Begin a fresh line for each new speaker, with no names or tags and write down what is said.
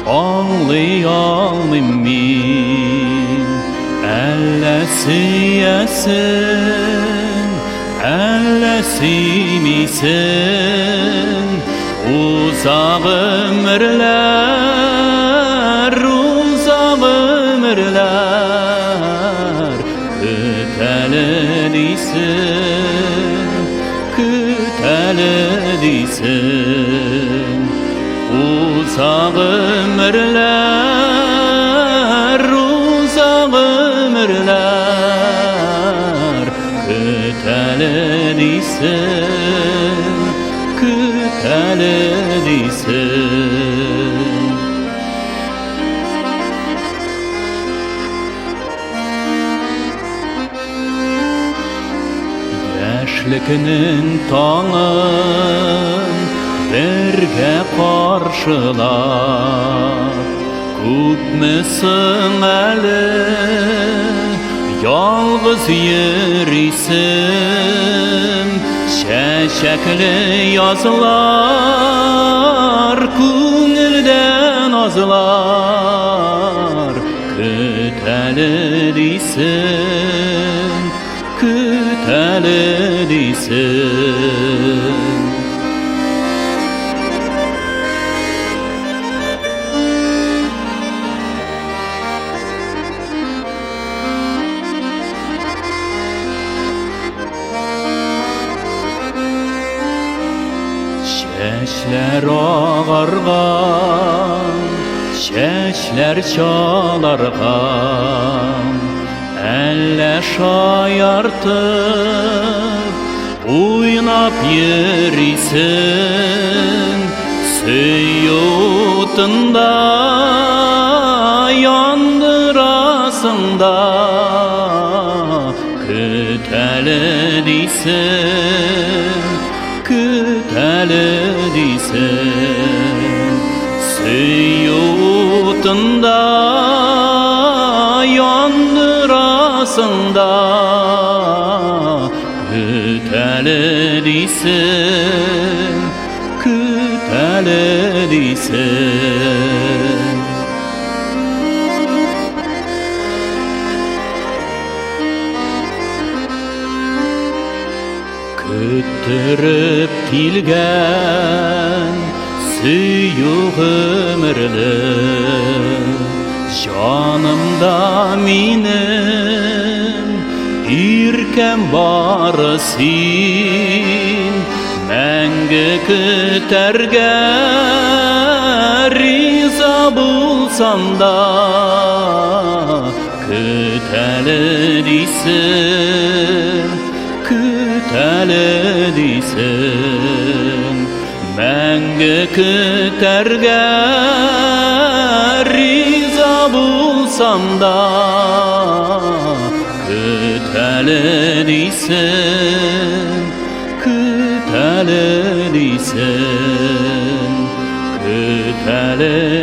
Ağlayalım min Ellesiyesin, ellesimisen Uzak ömürler, uzak ömürler Küteledisin, küteledisin Uzak ömürler, uzak ömürler Küteledisin, küteledisin Gençlikinin tağın birge karşılar Kutmuşsun eli yalğız yürüsün Çeçekli yazılar Künülden azlar Küteledisin, küteledisin Çeçler ağargan, çeçler çalargan Elle şayartıp uynap yerisin Suyutunda, yandırasında Küteledisin, küteledisin Suyutunda, yandırasında Küteledisin, küteledisin Küttürüp tilgen suyuq ömürlü Canımda minin irkem barısin Menge küterge riza bulsam da Küteledisin, küteledisin Menge küterge riza bulsam da Küteledisin, küteledisin Küteledisin